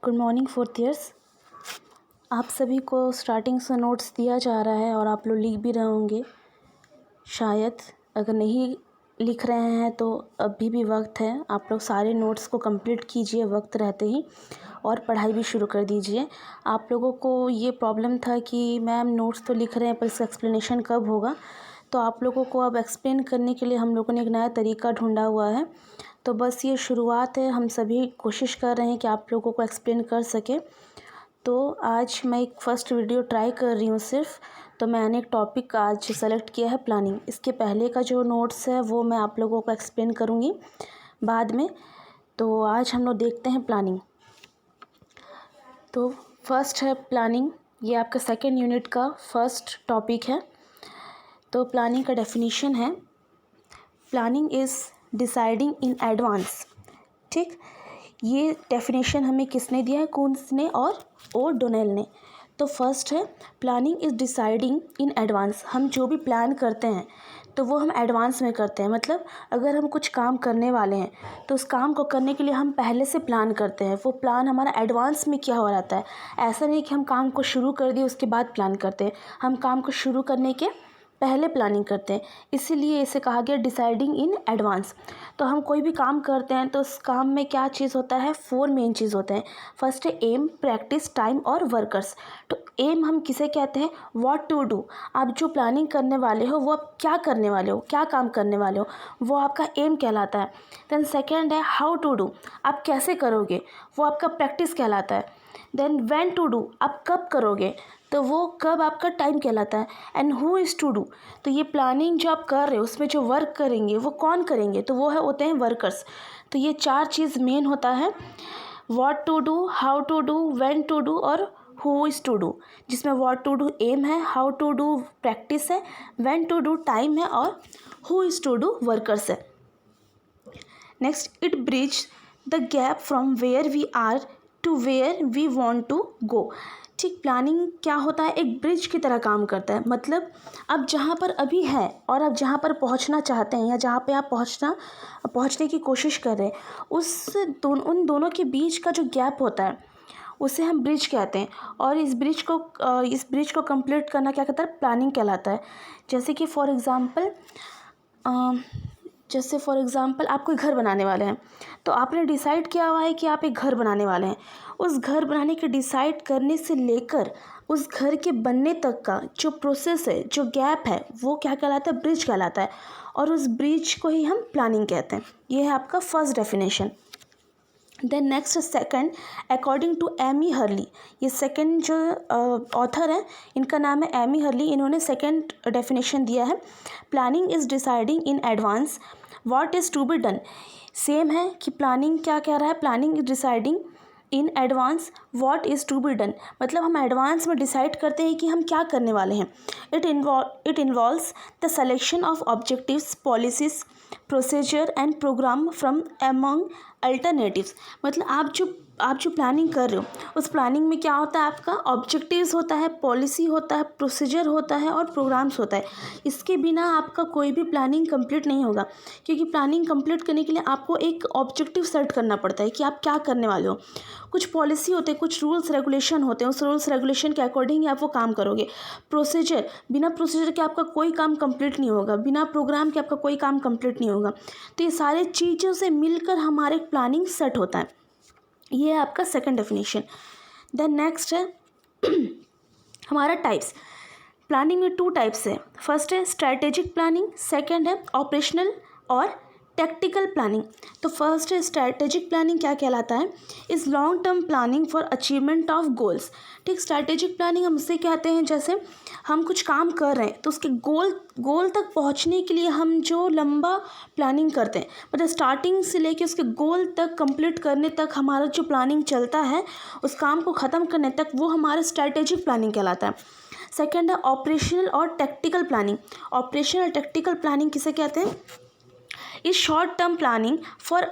Good morning fourth years. आप सभी को स्टार्टिंग से नोट्स दिया जा रहा है और आप लोग लिख भी रहे होंगे शायद। अगर नहीं लिख रहे हैं तो अभी भी वक्त है, आप लोग सारे नोट्स को कंप्लीट कीजिए वक्त रहते ही और पढ़ाई भी शुरू कर दीजिए। आप लोगों को ये प्रॉब्लम था कि मैम नोट्स तो लिख रहे हैं पर इसका एक्सप्लेनेशन कब होगा, तो आप लोगों को अब एक्सप्लेन करने के लिए हम लोगों ने एक नया तरीका ढूंढा हुआ है। तो बस ये शुरुआत है, हम सभी कोशिश कर रहे हैं कि आप लोगों को एक्सप्लेन कर सके। तो आज मैं एक फ़र्स्ट वीडियो ट्राई कर रही हूँ सिर्फ। तो मैंने एक टॉपिक आज सेलेक्ट किया है प्लानिंग। इसके पहले का जो नोट्स है वो मैं आप लोगों को एक्सप्लेन करूँगी बाद में। तो आज हम लोग देखते हैं प्लानिंग। तो फर्स्ट है प्लानिंग, ये आपका सेकेंड यूनिट का फर्स्ट टॉपिक है। तो प्लानिंग का डेफिनेशन है, planning is deciding in advance. ठीक, ये डेफिनेशन हमें किसने दिया है, कून्स ने और ओ डोनेल ने। तो फर्स्ट है planning is deciding in advance. हम जो भी प्लान करते हैं तो वो हम एडवांस में करते हैं। मतलब अगर हम कुछ काम करने वाले हैं तो उस काम को करने के लिए हम पहले से प्लान करते हैं। वो प्लान हमारा एडवांस में किया हुआ रहता है। ऐसा नहीं कि हम काम को शुरू कर दिए उसके बाद प्लान करते हैं, हम काम को शुरू करने के पहले प्लानिंग करते हैं, इसीलिए इसे कहा गया डिसाइडिंग इन एडवांस। तो हम कोई भी काम करते हैं तो उस काम में क्या चीज़ होता है, 4 मेन चीज़ होते हैं। फर्स्ट है एम, प्रैक्टिस, टाइम और वर्कर्स। तो एम हम किसे कहते हैं, व्हाट टू डू। आप जो प्लानिंग करने वाले हो वो आप क्या करने वाले हो, क्या काम करने वाले हो, वो आपका एम कहलाता है। देन सेकेंड है हाउ टू डू, आप कैसे करोगे, वो आपका प्रैक्टिस कहलाता है। देन व्हेन टू डू, आप कब करोगे, तो वो कब आपका टाइम कहलाता है। And who is to do, तो ये प्लानिंग जो आप कर रहे हो उसमें जो वर्क करेंगे वो कौन करेंगे, तो वो है होते हैं वर्कर्स। तो ये 4 चीज़ मेन होता है, what to do, how to do, when to do और हु इज़ टू डू। जिसमें व्हाट टू डू एम है, हाउ टू डू प्रैक्टिस है, व्हेन टू डू टाइम है और who is to do workers है। Next, it bridge the gap from where we are to where we want to go. ठीक, planning क्या होता है, एक ब्रिज की तरह काम करता है। मतलब आप जहाँ पर अभी है और आप जहाँ पर पहुँचना चाहते हैं या जहाँ पे आप पहुँचने की कोशिश कर रहे हैं, उन दोनों के बीच का जो गैप होता है उसे हम ब्रिज कहते हैं। और इस ब्रिज को कंप्लीट करना क्या कहता है, प्लानिंग कहलाता है। जैसे कि फॉर एग्ज़ाम्पल आप कोई घर बनाने वाले हैं, तो आपने डिसाइड किया हुआ है कि आप एक घर बनाने वाले हैं। उस घर बनाने के डिसाइड करने से लेकर उस घर के बनने तक का जो प्रोसेस है, जो गैप है, वो क्या कहलाता है, ब्रिज कहलाता है। और उस ब्रिज को ही हम प्लानिंग कहते हैं। ये है आपका first definition. Then next second, according to Amy Hurley. ये सेकंड जो ऑथर है इनका नाम है एमी हर्ली। इन्होंने सेकंड डेफिनेशन दिया है, planning is deciding in advance what is to be done. Same है कि प्लानिंग क्या कह रहा है, planning is deciding in advance what is to be done. मतलब हम एडवांस में डिसाइड करते हैं कि हम क्या करने वाले हैं। It involves the selection of objectives, policies, procedure and programme from among alternatives. मतलब आप जो प्लानिंग कर रहे हो उस प्लानिंग में क्या होता है, आपका ऑब्जेक्टिव्स होता है, पॉलिसी होता है, प्रोसीजर होता है और प्रोग्राम्स होता है। इसके बिना आपका कोई भी प्लानिंग कंप्लीट नहीं होगा, क्योंकि प्लानिंग कंप्लीट करने के लिए आपको एक ऑब्जेक्टिव सेट करना पड़ता है कि आप क्या करने वाले हो। कुछ पॉलिसी होते हैं, कुछ रूल्स रेगुलेशन होते हैं, उस रूल्स रेगुलेशन के अकॉर्डिंग ही आप वो काम करोगे। प्रोसीजर, बिना प्रोसीजर के आपका कोई काम कंप्लीट नहीं होगा, बिना प्रोग्राम के आपका कोई काम कंप्लीट नहीं होगा। तो ये सारे चीज़ों से मिलकर हमारे प्लानिंग सेट होता है। ये है आपका सेकंड डेफिनेशन। देन नेक्स्ट है हमारा टाइप्स। प्लानिंग में 2 टाइप्स है। फर्स्ट है स्ट्रैटेजिक प्लानिंग, सेकंड है ऑपरेशनल और टैक्टिकल प्लानिंग। तो फर्स्ट है स्ट्रैटेजिक प्लानिंग, क्या कहलाता है, is long term planning for achievement of goals. ठीक, स्ट्रैटेजिक प्लानिंग हम उसे कहते हैं जैसे हम कुछ काम कर रहे हैं तो उसके गोल तक पहुंचने के लिए हम जो लंबा प्लानिंग करते हैं, मतलब स्टार्टिंग से लेके उसके गोल तक कंप्लीट करने तक हमारा जो प्लानिंग चलता है, उस काम को ख़त्म करने तक, वो हमारा स्ट्रैटेजिक प्लानिंग कहलाता है। सेकेंड है ऑपरेशनल और टैक्टिकल प्लानिंग। ऑपरेशनल और टैक्टिकल प्लानिंग किसे कहते हैं, is short term planning for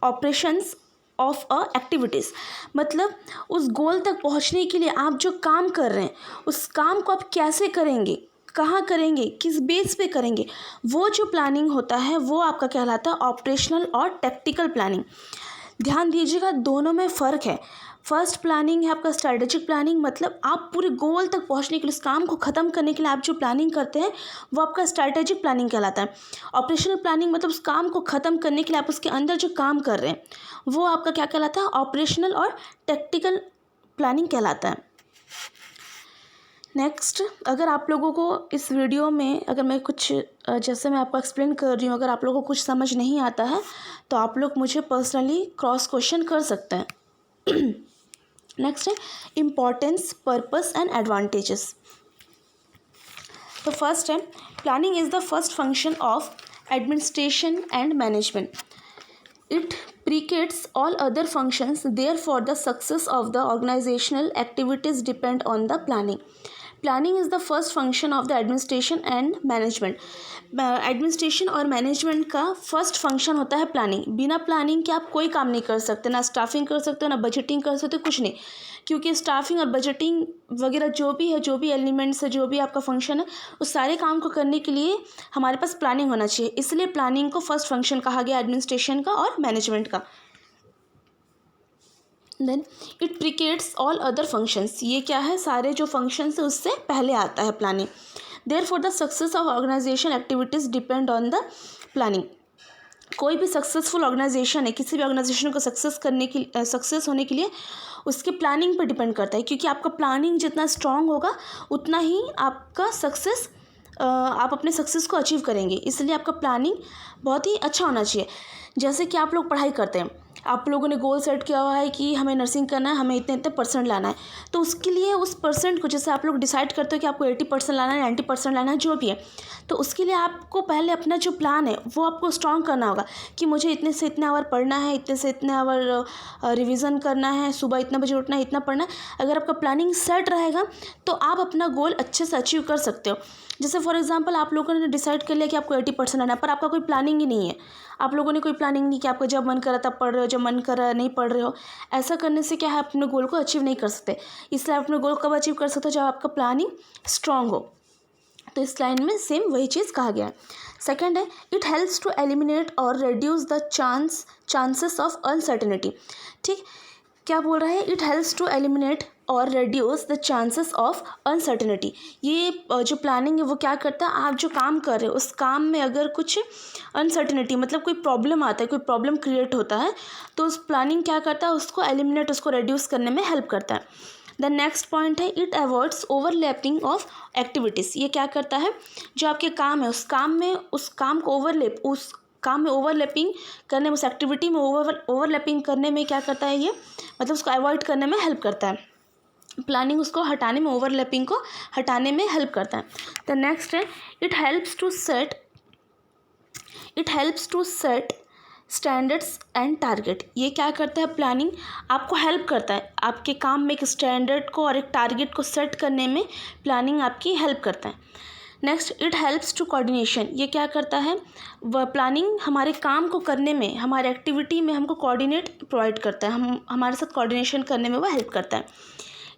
operations of activities. मतलब उस गोल तक पहुंचने के लिए आप जो काम कर रहे हैं उस काम को आप कैसे करेंगे, कहाँ करेंगे, किस बेस पे करेंगे, वो जो प्लानिंग होता है वो आपका कहलाता है ऑपरेशनल और टैक्टिकल प्लानिंग। ध्यान दीजिएगा, दोनों में फ़र्क है। फर्स्ट प्लानिंग है आपका स्ट्रैटेजिक प्लानिंग, मतलब आप पूरे गोल तक पहुंचने के लिए, उस काम को ख़त्म करने के लिए आप जो प्लानिंग करते हैं वो आपका स्ट्रैटेजिक प्लानिंग कहलाता है। ऑपरेशनल प्लानिंग मतलब उस काम को ख़त्म करने के लिए आप उसके अंदर जो काम कर रहे हैं वो आपका क्या कहलाता है, ऑपरेशनल और टैक्टिकल प्लानिंग कहलाता है। नेक्स्ट, अगर आप लोगों को इस वीडियो में अगर मैं कुछ जैसे मैं आपको एक्सप्लेन कर रही हूँ, अगर आप लोगों को कुछ समझ नहीं आता है तो आप लोग मुझे पर्सनली क्रॉस क्वेश्चन कर सकते हैं। नेक्स्ट है इम्पॉर्टेंस, पर्पस एंड एडवांटेजेस। तो फर्स्ट है planning is the first function of administration and management. It predates all other functions, therefore the success of the organizational activities depend on the planning. Planning is the first function of the administration and management. Administration और management का first function होता है planning. बिना planning के आप कोई काम नहीं कर सकते, ना स्टाफिंग कर सकते हो, ना बजटिंग कर सकते हो, कुछ नहीं। क्योंकि स्टाफिंग और बजटिंग वगैरह जो भी है, जो भी एलिमेंट्स है, जो भी आपका फंक्शन है, उस सारे काम को करने के लिए हमारे पास प्लानिंग होना चाहिए। इसलिए प्लानिंग को फर्स्ट फंक्शन कहा गया एडमिनिस्ट्रेशन का और मैनेजमेंट का। Then it precedes all other functions. ये क्या है, सारे जो फंक्शंस है उससे पहले आता है planning. Therefore the success of organisation activities depend on the planning. कोई भी सक्सेसफुल ऑर्गेनाइजेशन है, किसी भी ऑर्गेनाइजेशन को सक्सेस होने के लिए उसके प्लानिंग पर डिपेंड करता है। क्योंकि आपका प्लानिंग जितना स्ट्रांग होगा उतना ही आपका सक्सेस, आप अपने सक्सेस को अचीव करेंगे। इसलिए आपका प्लानिंग बहुत ही अच्छा होना चाहिए। जैसे कि आप लोग पढ़ाई करते हैं, आप लोगों ने गोल सेट किया हुआ है कि हमें नर्सिंग करना है, हमें इतने इतने परसेंट लाना है, तो उसके लिए उस परसेंट को, जैसे आप लोग डिसाइड करते हो कि आपको 80% लाना है, 90% लाना है, जो भी है, तो उसके लिए आपको पहले अपना जो प्लान है वो आपको स्ट्रॉन्ग करना होगा कि मुझे इतने से इतने आवर पढ़ना है, इतने से इतने आवर रिवीजन करना है, सुबह इतना बजे उठना है, इतना पढ़ना है। अगर आपका प्लानिंग सेट रहेगा तो आप अपना गोल अच्छे से अचीव कर सकते हो। जैसे फॉर एग्जांपल आप लोगों ने डिसाइड कर लिया कि आपको 80% लाना है, पर आपका कोई प्लानिंग ही नहीं है। आप लोगों ने कोई प्लानिंग नहीं कि आपको जब मन करा तब पढ़ रहे हो, जब मन करा नहीं पढ़ रहे हो। ऐसा करने से क्या है, अपने गोल को अचीव नहीं कर सकते। इसलिए आप अपने गोल कब अचीव कर सकते हो, जब आपका प्लानिंग स्ट्रांग हो। तो इस लाइन में सेम वही चीज़ कहा गया है। सेकेंड है इट हेल्प्स टू एलिमिनेट और reduce the chances of uncertainty. ठीक, क्या बोल रहा है, इट हेल्प्स टू एलिमिनेट और reduce the chances of uncertainty. ये जो प्लानिंग है वो क्या करता है, आप जो काम कर रहे हो उस काम में अगर कुछ अनसर्टेनिटी मतलब कोई प्रॉब्लम आता है, कोई प्रॉब्लम क्रिएट होता है, तो उस प्लानिंग क्या करता है, उसको एलिमिनेट, उसको रिड्यूस करने में हेल्प करता है। द नेक्स्ट पॉइंट है it avoids overlapping of activities. ये क्या करता है, जो आपके काम है उस काम को ओवरलैपिंग करने में, उस एक्टिविटी में ओवरलैपिंग करने में क्या करता है, ये मतलब उसको अवॉइड करने में हेल्प करता है। प्लानिंग उसको हटाने में, ओवरलैपिंग को हटाने में हेल्प करता है। द नेक्स्ट है it helps to set standards and target. ये क्या करता है, प्लानिंग आपको हेल्प करता है, आपके काम में एक स्टैंडर्ड को और एक टारगेट को सेट करने में प्लानिंग आपकी हेल्प करता है। Next it helps to coordination. ये क्या करता है, वह प्लानिंग हमारे काम को करने में, हमारे एक्टिविटी में हमको कोऑर्डिनेट प्रोवाइड करता है, हमारे साथ कोऑर्डिनेशन करने में वह हेल्प करता है।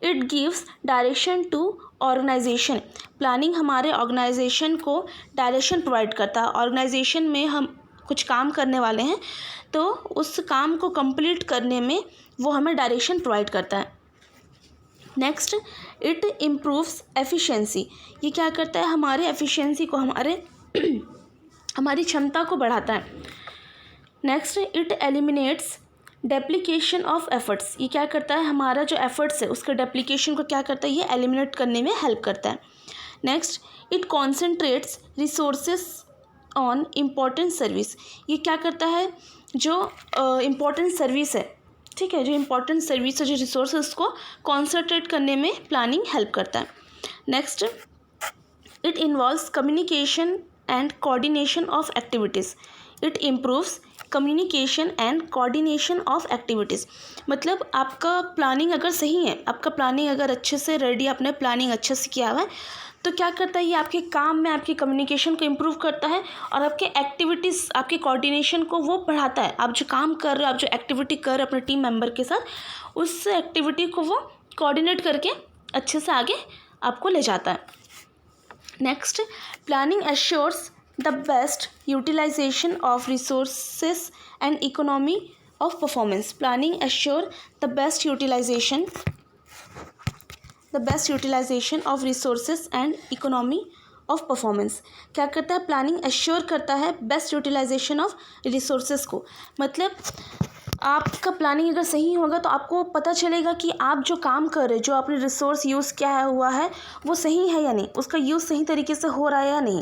It gives direction to organisation. Planning हमारे ऑर्गेनाइजेशन को डायरेक्शन प्रोवाइड करता है। ऑर्गेनाइजेशन में हम कुछ काम करने वाले हैं तो उस काम को कंप्लीट करने में वो हमें डायरेक्शन प्रोवाइड करता है। Next it improves efficiency. ये क्या करता है, हमारे एफिशिएंसी को, हमारी क्षमता को बढ़ाता है। Next it eliminates duplication of efforts. ये क्या करता है, हमारा जो एफर्ट्स है उसके डेप्लीकेशन को क्या करता है, ये एलिमिनेट करने में हेल्प करता है। Next it concentrates resources on important service. ये क्या करता है, जो इम्पॉर्टेंट सर्विस है, ठीक है, जो इम्पॉर्टेंट सर्विस है, जो रिसोर्स है, उसको कॉन्सेंट्रेट करने में प्लानिंग हेल्प करता है। Next it involves communication and coordination of activities. It improves communication and coordination of activities. मतलब आपका प्लानिंग अगर सही है, आपका प्लानिंग अगर अच्छे से रेडी, आपने प्लानिंग अच्छे से किया हुआ है, तो क्या करता है, ये आपके काम में आपकी कम्युनिकेशन को इम्प्रूव करता है और आपके एक्टिविटीज़, आपके कोऑर्डिनेशन को वो बढ़ाता है। आप जो काम कर रहे हो, आप जो एक्टिविटी कर रहे हो अपने टीम मेंबर के साथ, उस एक्टिविटी को वो कोऑर्डिनेट करके अच्छे से आगे आपको ले जाता है। Next planning assures the best utilisation of resources and economy of performance. Planning assure the best utilisation of resources and economy of performance. क्या करता है? प्लानिंग एश्योर करता है बेस्ट यूटिलाइजेशन ऑफ रिसोर्सेज को. मतलब आपका प्लानिंग अगर सही होगा तो आपको पता चलेगा कि आप जो काम कर रहे हो, जो आपने रिसोर्स यूज़ किया हुआ है वो सही है या नहीं, उसका यूज़ सही तरीके से हो रहा है या नहीं.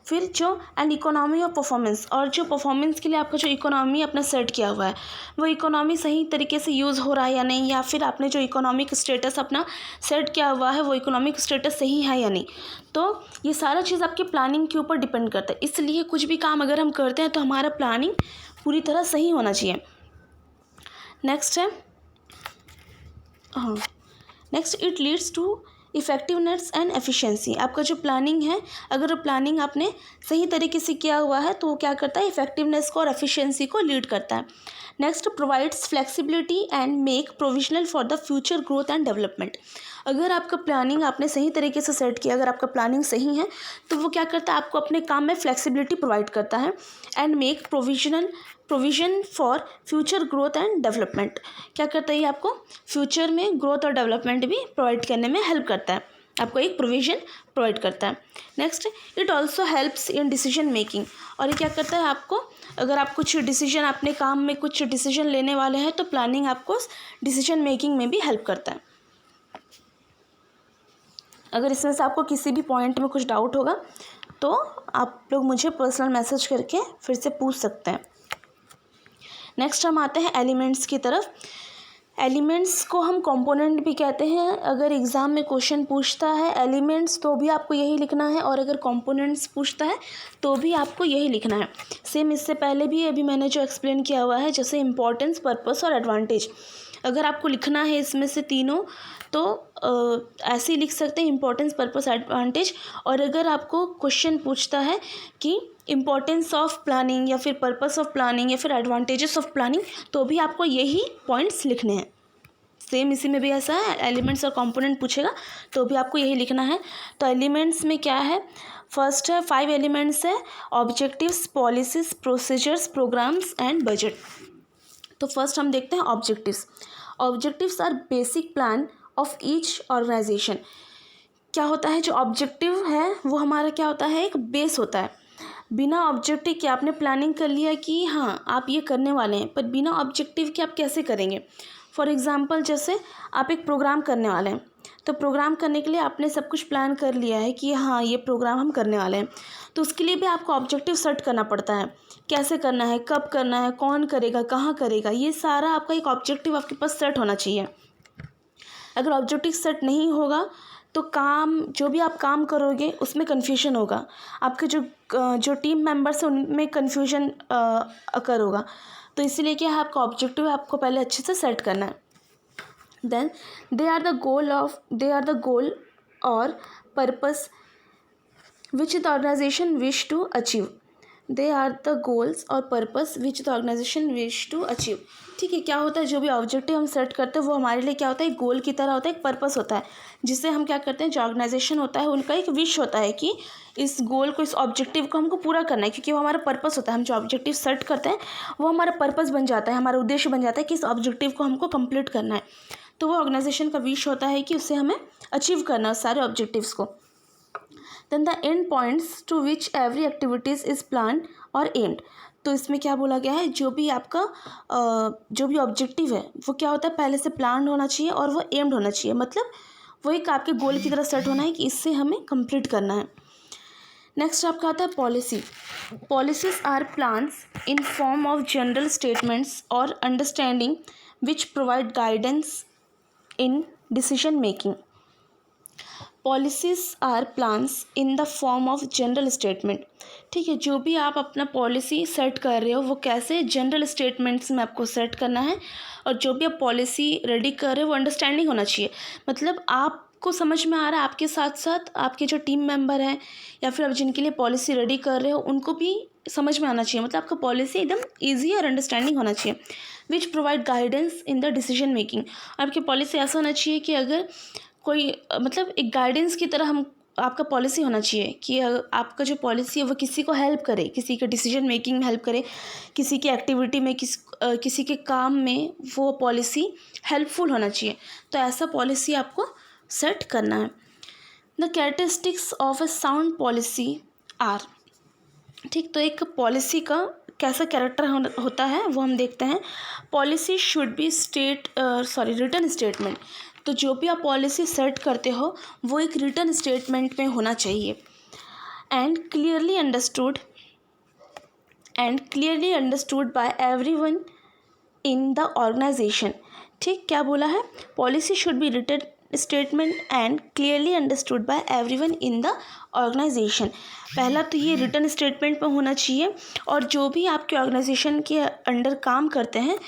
फिर जो एंड इकोनॉमी ऑफ परफॉर्मेंस, और जो परफॉर्मेंस के लिए आपका जो इकोनॉमी अपना सेट किया हुआ है वो इकोनॉमी सही तरीके से यूज़ हो रहा है या नहीं, या फिर आपने जो इकोनॉमिक स्टेटस अपना सेट किया हुआ है वो इकोनॉमिक स्टेटस सही है या नहीं. तो ये सारा चीज़ आपकी प्लानिंग के ऊपर डिपेंड करता है. इसलिए कुछ भी काम अगर हम करते हैं तो हमारा प्लानिंग पूरी तरह सही होना चाहिए. नेक्स्ट है next it leads to effectiveness and efficiency. आपका जो प्लानिंग है, अगर वो प्लानिंग आपने सही तरीके से किया हुआ है तो वो क्या करता है? इफेक्टिवनेस को और एफिशिएंसी को लीड करता है. Next, provides flexibility and make provisional for the future growth and development. अगर आपका प्लानिंग आपने सही तरीके से सेट किया, अगर आपका प्लानिंग सही है तो वो क्या करता है? आपको अपने काम में फ्लेक्सिबिलिटी प्रोवाइड करता है. And make provision for future growth and development. क्या करता है? ये आपको फ्यूचर में ग्रोथ और डेवलपमेंट भी प्रोवाइड करने में हेल्प करता है, आपको एक प्रोविज़न प्रोवाइड करता है. Next, it also helps in decision making. और ये क्या करता है? आपको अगर आप कुछ डिसीजन, अपने काम में कुछ डिसीजन लेने वाले हैं तो प्लानिंग आपको डिसीजन मेकिंग में भी हेल्प करता है. अगर इसमें से आपको किसी भी पॉइंट में कुछ डाउट होगा तो आप लोग मुझे पर्सनल मैसेज करके फिर से पूछ सकते हैं. नेक्स्ट हम आते हैं एलिमेंट्स की तरफ. एलिमेंट्स को हम कंपोनेंट भी कहते हैं. अगर एग्ज़ाम में क्वेश्चन पूछता है एलिमेंट्स तो भी आपको यही लिखना है, और अगर कंपोनेंट्स पूछता है तो भी आपको यही लिखना है. सेम इससे पहले भी अभी मैंने जो एक्सप्लेन किया हुआ है, जैसे इंपॉर्टेंस, पर्पस और एडवांटेज. अगर आपको लिखना है इसमें से तीनों तो ऐसे ही लिख सकते हैं, इंपॉर्टेंस, पर्पस, एडवांटेज. और अगर आपको क्वेश्चन पूछता है कि इंपॉर्टेंस ऑफ प्लानिंग या फिर पर्पस ऑफ प्लानिंग या फिर एडवांटेजेस ऑफ प्लानिंग, तो भी आपको यही पॉइंट्स लिखने हैं. सेम इसी में भी ऐसा है, एलिमेंट्स और कंपोनेंट पूछेगा तो भी आपको यही लिखना है. तो एलिमेंट्स में क्या है? फर्स्ट है 5 एलिमेंट्स है, objectives, policies, procedures, programmes and budget. तो फर्स्ट हम देखते हैं objectives. Objectives are basic plan of each organisation. क्या होता है? जो ऑब्जेक्टिव है वो हमारा क्या होता है? एक बेस होता है. बिना ऑब्जेक्टिव के आपने प्लानिंग कर लिया कि हाँ आप ये करने वाले हैं, पर बिना ऑब्जेक्टिव के आप कैसे करेंगे? फॉर एग्ज़ाम्पल, जैसे आप एक प्रोग्राम करने वाले हैं, तो प्रोग्राम करने के लिए आपने सब कुछ प्लान कर लिया है कि हाँ ये प्रोग्राम हम करने वाले हैं, तो उसके लिए भी आपको ऑब्जेक्टिव सेट करना पड़ता है. कैसे करना है, कब करना है, कौन करेगा, कहाँ करेगा, ये सारा आपका एक ऑब्जेक्टिव आपके पास सेट होना चाहिए. अगर ऑब्जेक्टिव सेट नहीं होगा तो काम, जो भी आप काम करोगे उसमें कन्फ्यूजन होगा, आपके जो टीम मेंबर्स हैं उनमें कन्फ्यूजन अकर होगा. तो इसीलिए क्या है, आपका ऑब्जेक्टिव आपको पहले अच्छे से सेट करना है. Then they are the goal और purpose which the organisation wish to achieve. They are the goals और purpose which the organisation wish to achieve. ठीक है, क्या होता है? जो भी ऑब्जेक्टिव हम सेट करते हैं वो हमारे लिए क्या होता है? एक गोल की तरह होता है, एक पर्पस होता है, जिससे हम क्या करते हैं, जो ऑर्गेनाइजेशन होता है उनका एक विश होता है कि इस गोल को, इस ऑब्जेक्टिव को हमको पूरा करना है, क्योंकि वो हमारा पर्पस होता है. हम जो ऑब्जेक्टिव सेट करते हैं वो हमारा पर्पस बन जाता है, हमारा उद्देश्य बन जाता है कि इस ऑब्जेक्टिव को हमको कंप्लीट करना है. तो वो ऑर्गेनाइजेशन का विश होता है कि उससे हमें अचीव करना है सारे ऑब्जेक्टिव्स को. Then the end points to which every activities is plan और एम्ड. तो इसमें क्या बोला गया है? जो भी आपका जो भी ऑब्जेक्टिव है वो क्या होता है? पहले से प्लान होना चाहिए और वो एम्ड होना चाहिए. मतलब वो एक आपके गोल की तरह सेट होना है कि इससे हमें कंप्लीट करना है. नेक्स्ट आपका आता है policy. Policies are plans in form of general statements और understanding which provide guidance in decision making. Policies are plans in the form of general statement. ठीक है, जो भी आप अपना पॉलिसी सेट कर रहे हो वो कैसे जनरल स्टेटमेंट्स में आपको सेट करना है, और जो भी आप पॉलिसी रेडी कर रहे हो वो अंडरस्टैंडिंग होना चाहिए. मतलब आपको समझ में आ रहा है, आपके साथ साथ आपके जो टीम मेंबर हैं या फिर आप जिनके लिए पॉलिसी रेडी कर रहे हो उनको भी समझ में आना चाहिए. मतलब आपका पॉलिसी एकदम ईजी और अंडरस्टैंडिंग होना चाहिए. विच provide guidance in the decision making. आपकी पॉलिसी ऐसा होना चाहिए कि अगर कोई, मतलब एक गाइडेंस की तरह हम आपका पॉलिसी होना चाहिए कि आपका जो पॉलिसी है वो किसी को हेल्प करे, किसी के डिसीजन मेकिंग में हेल्प करे, किसी की एक्टिविटी में, किसी के काम में वो पॉलिसी हेल्पफुल होना चाहिए। तो ऐसा पॉलिसी आपको सेट करना है। The characteristics of a sound policy are, ठीक, तो एक पॉलिसी का कैसा कैरेक्टर होता है वो हम देखते हैं। Policy should be written statement, तो जो भी आप पॉलिसी सेट करते हो वो एक रिटन स्टेटमेंट में होना चाहिए। And clearly understood by everyone in the organisation, ठीक, क्या बोला है, policy should be written statement and clearly understood by everyone in the organisation. पहला तो ये रिटन स्टेटमेंट में होना चाहिए और जो भी आपके ऑर्गेनाइजेशन के अंडर काम करते हैं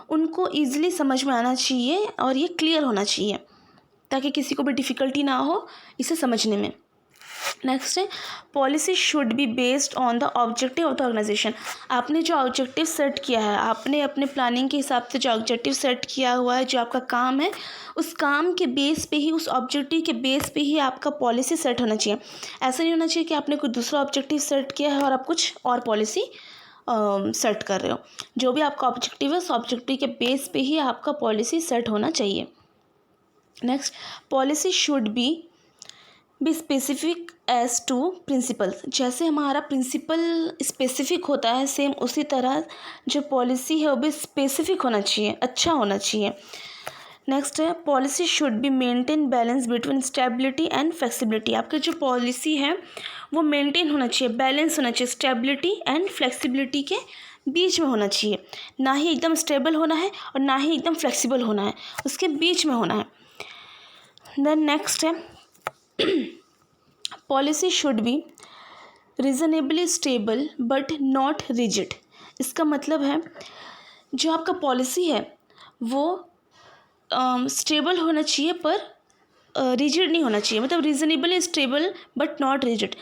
उनको ईजिली समझ में आना चाहिए और ये क्लियर होना चाहिए ताकि किसी को भी डिफ़िकल्टी ना हो इसे समझने में। नेक्स्ट है policy should be based on the objective of the organisation. आपने जो ऑब्जेक्टिव सेट किया है, आपने अपने प्लानिंग के हिसाब से जो ऑब्जेक्टिव सेट किया हुआ है, जो आपका काम है, उस काम के बेस पे ही, उस ऑब्जेक्टिव के बेस पे ही आपका पॉलिसी सेट होना चाहिए। ऐसा नहीं होना चाहिए कि आपने कोई दूसरा ऑब्जेक्टिव सेट किया है और आप कुछ और पॉलिसी सेट कर रहे हो। जो भी आपका ऑब्जेक्टिव है उस ऑब्जेक्टिव के बेस पे ही आपका पॉलिसी सेट होना चाहिए। Next, policy should be specific as to principles. जैसे हमारा प्रिंसिपल स्पेसिफिक होता है, सेम उसी तरह जो पॉलिसी है वो भी स्पेसिफिक होना चाहिए, अच्छा होना चाहिए। नेक्स्ट है policy should be maintain balance between stability and flexibility. आपकी जो पॉलिसी है वो मेंटेन होना चाहिए, बैलेंस होना चाहिए, स्टेबिलिटी एंड फ्लेक्सिबिलिटी के बीच में होना चाहिए। ना ही एकदम स्टेबल होना है और ना ही एकदम फ्लेक्सिबल होना है, उसके बीच में होना है। देन नेक्स्ट है policy should B reasonably stable but not rigid. इसका मतलब है जो आपका पॉलिसी है वो स्टेबल होना चाहिए पर रिजिड नहीं होना चाहिए। मतलब reasonably stable but not rigid,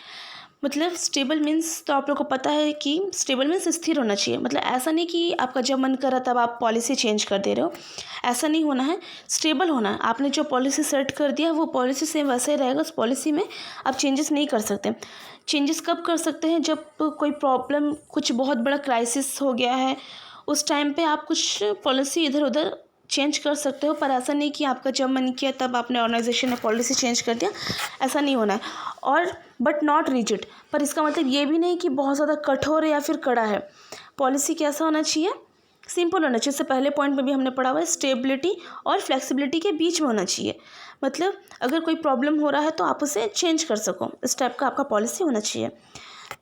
मतलब स्टेबल मीन्स तो आप लोग को पता है कि स्टेबल मीन्स स्थिर होना चाहिए। मतलब ऐसा नहीं कि आपका जब मन करा तब आप पॉलिसी चेंज कर दे रहे हो, ऐसा नहीं होना है। स्टेबल होना है, आपने जो पॉलिसी सेट कर दिया वो पॉलिसी सेम वैसे ही रहेगा, उस पॉलिसी में आप चेंजेस नहीं कर सकते। चेंजेस कब कर सकते हैं, जब कोई प्रॉब्लम, कुछ बहुत बड़ा क्राइसिस हो गया है, उस टाइम पे आप कुछ पॉलिसी इधर उधर चेंज कर सकते हो, पर ऐसा नहीं कि आपका जब मन किया तब आपने ऑर्गेनाइजेशन ने पॉलिसी चेंज कर दिया, ऐसा नहीं होना है। और बट नॉट रिजिड, पर इसका मतलब ये भी नहीं कि बहुत ज़्यादा कठोर है या फिर कड़ा है। पॉलिसी कैसा होना चाहिए, सिंपल होना चाहिए। इससे पहले पॉइंट में भी हमने पढ़ा हुआ है, स्टेबिलिटी और फ्लेक्सिबिलिटी के बीच में होना चाहिए। मतलब अगर कोई प्रॉब्लम हो रहा है तो आप उसे चेंज कर सको, इस टाइप का आपका पॉलिसी होना चाहिए।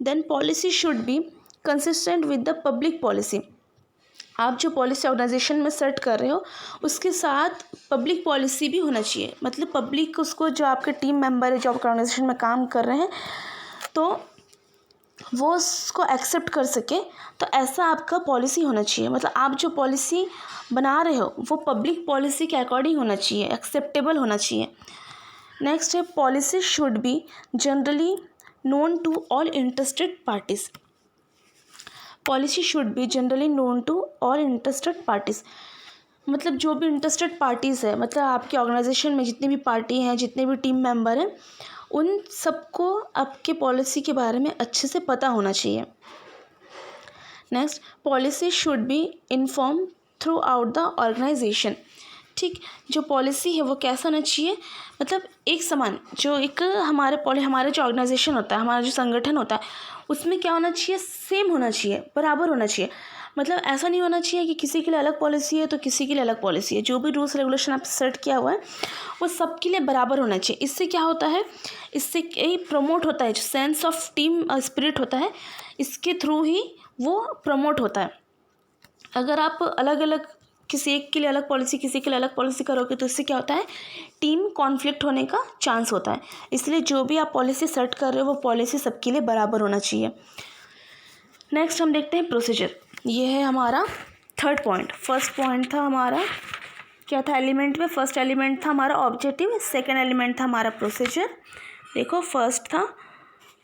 Then policy should be consistent with the public policy. आप जो पॉलिसी ऑर्गेनाइजेशन में सेट कर रहे हो उसके साथ पब्लिक पॉलिसी भी होना चाहिए। मतलब पब्लिक उसको, जो आपके टीम मेंबर है जो आपके ऑर्गेनाइजेशन में काम कर रहे हैं, तो वो उसको एक्सेप्ट कर सके, तो ऐसा आपका पॉलिसी होना चाहिए। मतलब आप जो पॉलिसी बना रहे हो वो पब्लिक पॉलिसी के अकॉर्डिंग होना चाहिए, एक्सेप्टेबल होना चाहिए। नेक्स्ट है policy should be generally known to all interested parties. Policy should be generally known to all interested parties, मतलब जो भी इंटरेस्टेड पार्टीज़ है, मतलब आपके ऑर्गेनाइजेशन में जितनी भी पार्टी हैं, जितने भी टीम मेंबर हैं, उन सबको आपके पॉलिसी के बारे में अच्छे से पता होना चाहिए। Next, policy should be inform throughout the organisation. ठीक, जो पॉलिसी है वो कैसा होना चाहिए, मतलब एक समान, जो एक हमारा जो ऑर्गेनाइजेशन होता है, हमारा जो संगठन होता है, उसमें क्या होना चाहिए, सेम होना चाहिए, बराबर होना चाहिए। मतलब ऐसा नहीं होना चाहिए कि किसी के लिए अलग पॉलिसी है तो किसी के लिए अलग पॉलिसी है। जो भी रूल्स रेगुलेशन आप सेट किया हुआ है वो सबके लिए बराबर होना चाहिए। इससे क्या होता है, इससे यही प्रमोट होता है, जो सेंस ऑफ टीम स्पिरिट होता है, इसके थ्रू ही वो प्रमोट होता है। अगर आप अलग अलग, किसी एक के लिए अलग पॉलिसी, किसी के लिए अलग पॉलिसी करोगे तो इससे क्या होता है, टीम कॉन्फ्लिक्ट होने का चांस होता है। इसलिए जो भी आप पॉलिसी सेट कर रहे हो वो पॉलिसी सबके लिए बराबर होना चाहिए। नेक्स्ट हम देखते हैं प्रोसीजर। ये है हमारा थर्ड पॉइंट। फर्स्ट पॉइंट था हमारा, क्या था एलिमेंट में, फर्स्ट एलिमेंट था हमारा ऑब्जेक्टिव, सेकंड एलिमेंट था हमारा प्रोसीजर। देखो, फर्स्ट था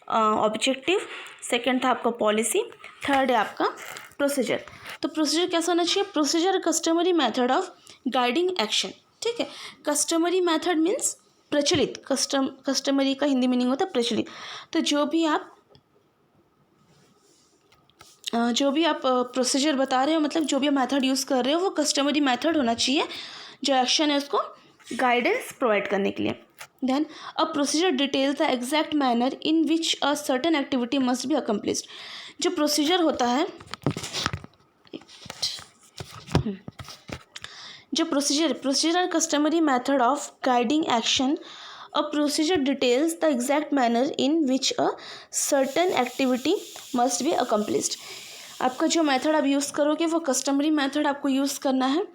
ऑब्जेक्टिव, सेकंड था आपका पॉलिसी, थर्ड है आपका प्रोसीजर। तो प्रोसीजर कैसा होना चाहिए, procedure customary method of guiding action. ठीक है, कस्टमरी मेथड मीन्स प्रचलित, कस्टमरी का हिंदी मीनिंग होता है प्रचलित। तो जो भी आप प्रोसीजर बता रहे हो, मतलब जो भी आप मेथड यूज़ कर रहे हो वो कस्टमरी मेथड होना चाहिए, जो एक्शन है उसको गाइडेंस प्रोवाइड करने के लिए। Then a procedure details the exact manner in which a certain activity must be accomplished. जो प्रोसीजर होता है, जो procedure are customary method of guiding action. A procedure details the exact manner in which a certain activity must be accomplished. आपका जो method आप use करोगे वो customary method आपको यूज़ करना है।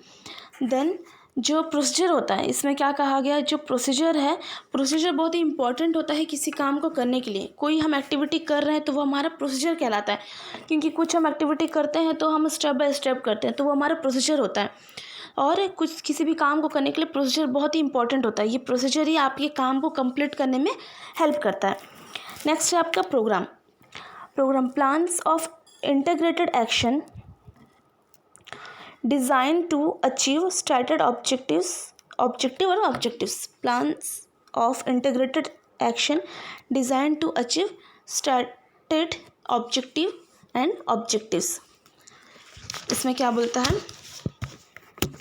देन जो प्रोसीजर होता है, इसमें क्या कहा गया, जो प्रोसीजर है, प्रोसीजर बहुत ही इंपॉर्टेंट होता है किसी काम को करने के लिए। कोई हम एक्टिविटी कर रहे हैं तो वो हमारा प्रोसीजर कहलाता है, क्योंकि कुछ हम एक्टिविटी करते हैं तो हम स्टेप बाय स्टेप करते हैं, तो वो हमारा प्रोसीजर होता है। और किसी भी काम को करने के लिए प्रोसीजर बहुत ही इंपॉर्टेंट होता है। ये प्रोसीजर ही आपके काम को कंप्लीट करने में हेल्प करता है। नेक्स्ट है आपका programme. Plans of integrated action designed to achieve stated objectives plans of integrated action designed to achieve stated objectives। इसमें क्या बोलता है,